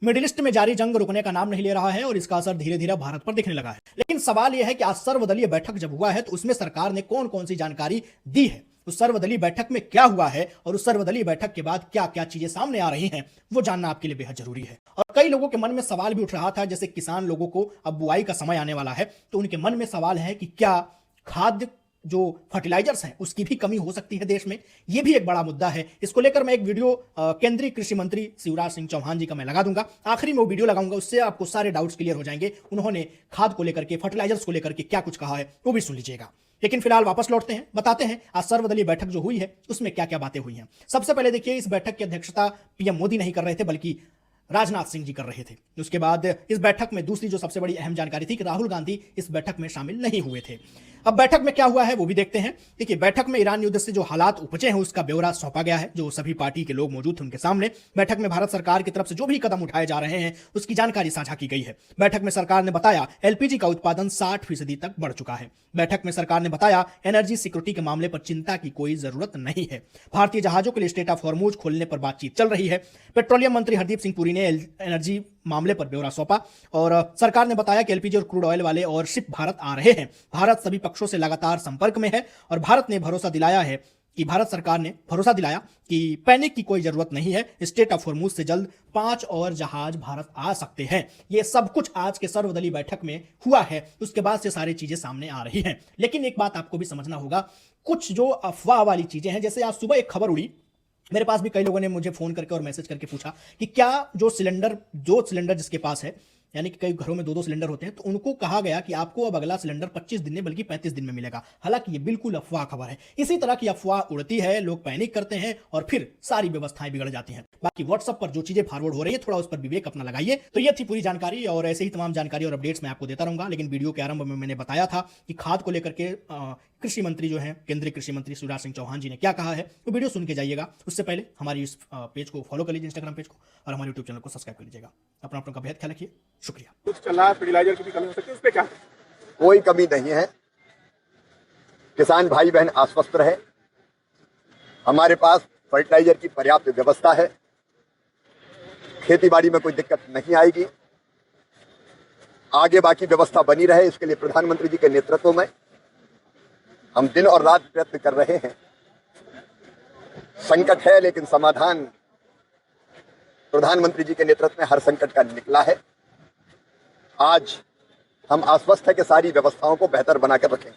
Middle east में जारी जंग रुकने का नाम नहीं ले रहा है और इसका असर धीरे धीरे भारत पर दिखने लगा है। लेकिन सवाल यह है कि आज सर्वदलीय बैठक जब हुआ है तो उसमें सरकार ने कौन कौन सी जानकारी दी है, उस सर्वदलीय बैठक में क्या हुआ है और उस सर्वदलीय बैठक के बाद क्या क्या चीजें सामने आ रही हैं, वो जानना आपके लिए बेहद जरूरी है। और कई लोगों के मन में सवाल भी उठ रहा था, जैसे किसान लोगों को अब बुआई का समय आने वाला है तो उनके मन में सवाल है कि क्या खाद्य जो फर्टिलाइजर्स हैं उसकी भी कमी हो सकती है देश में। यह भी एक बड़ा मुद्दा है। इसको लेकर मैं एक वीडियो केंद्रीय कृषि मंत्री शिवराज सिंह चौहान जी का मैं लगा दूंगा, आखिरी में वो वीडियो लगाऊंगा, उससे आपको सारे डाउट्स क्लियर हो जाएंगे। उन्होंने खाद को लेकर के, फर्टिलाइजर्स को लेकर के क्या कुछ कहा है वो भी सुन लीजिएगा। लेकिन फिलहाल वापस लौटते हैं, बताते हैं आज सर्वदलीय बैठक जो हुई है उसमें क्या क्या बातें हुई हैं। सबसे पहले देखिए, इस बैठक की अध्यक्षता पीएम मोदी नहीं कर रहे थे बल्कि राजनाथ सिंह जी कर रहे थे। उसके बाद इस बैठक में दूसरी जो सबसे बड़ी अहम जानकारी थी कि राहुल गांधी इस बैठक में शामिल नहीं हुए थे। अब बैठक में क्या हुआ है वो भी देखते हैं। देखिए, बैठक में ईरान युद्ध से जो हालात उपजे हैं उसका ब्यौरा सौंपा गया है, जो सभी पार्टी के लोग मौजूद थे उनके सामने। बैठक में भारत सरकार की तरफ से जो भी कदम उठाए जा रहे हैं उसकी जानकारी साझा की गई है। बैठक में सरकार ने बताया एलपीजी का उत्पादन 60% तक बढ़ चुका है। बैठक में सरकार ने बताया एनर्जी सिक्योरिटी के मामले पर चिंता की कोई जरूरत नहीं है। भारतीय जहाजों के लिए स्टेट ऑफ हॉर्मूज खोलने पर बातचीत चल रही है। पेट्रोलियम मंत्री हरदीप सिंह पुरी ने एनर्जी मामले पर ब्यौरा सौंपा और सरकार ने बताया कि एलपीजी और क्रूड ऑयल वाले और शिप भारत आ रहे हैं। भारत सभी पक्षों से लगातार संपर्क में है और भारत सरकार ने भरोसा दिलाया कि पैनिक की कोई जरूरत नहीं है। स्टेट ऑफ हॉर्मूज से जल्द 5 और जहाज भारत आ सकते हैं। यह सब कुछ आज के सर्वदलीय बैठक में हुआ है। उसके बाद से सारी चीजें सामने आ रही हैं। लेकिन एक बात आपको भी समझना होगा, कुछ जो अफवाह वाली चीजें हैं, जैसे आज सुबह एक खबर उड़ी, मेरे पास भी कई लोगों ने मुझे फोन करके और मैसेज करके पूछा कि क्या जो सिलेंडर जिसके पास है, यानी कि कई घरों में 2-2 सिलेंडर होते हैं, तो उनको कहा गया कि आपको अब अगला सिलेंडर 25 दिन में बल्कि 35 दिन में मिलेगा। हालांकि ये बिल्कुल अफवाह खबर है। इसी तरह की अफवाह उड़ती है, लोग पैनिक करते हैं और फिर सारी व्यवस्थाएं बिगड़ जाती हैं। बाकी व्हाट्सएप पर जो चीजें फॉरवर्ड हो रही है थोड़ा उस पर विवेक अपना लगाइए। तो ये थी पूरी जानकारी और ऐसे ही तमाम जानकारी और अपडेट्स मैं आपको देता रहूंगा। लेकिन वीडियो के आरंभ में मैंने बताया था कि खाद को लेकर के कृषि मंत्री जो है, केंद्रीय कृषि मंत्री शिवराज सिंह चौहान जी ने क्या कहा है, तो वीडियो सुन के जाइएगा। उससे पहले हमारी इस पेज को फॉलो कर लीजिए, इंस्टाग्राम पेज को, और हमारे यूट्यूब चैनल को सब्सक्राइब कर लीजिएगा। अपना का बेहद ख्याल रखिए। शुक्रिया। कुछ चल रहा है, फर्टिलाइजर की भी कमी हो सकती है, उस पे क्या? कोई कमी नहीं है। किसान भाई बहन आश्वस्त रहे, हमारे पास फर्टिलाइजर की पर्याप्त व्यवस्था है। खेती बाड़ी में कोई दिक्कत नहीं आएगी। आगे बाकी व्यवस्था बनी रहे, इसके लिए प्रधानमंत्री जी के नेतृत्व में हम दिन और रात प्रयत्न कर रहे हैं। संकट है लेकिन समाधान प्रधानमंत्री जी के नेतृत्व में हर संकट का निकला है। आज हम आश्वस्त है कि सारी व्यवस्थाओं को बेहतर बनाकर रखें।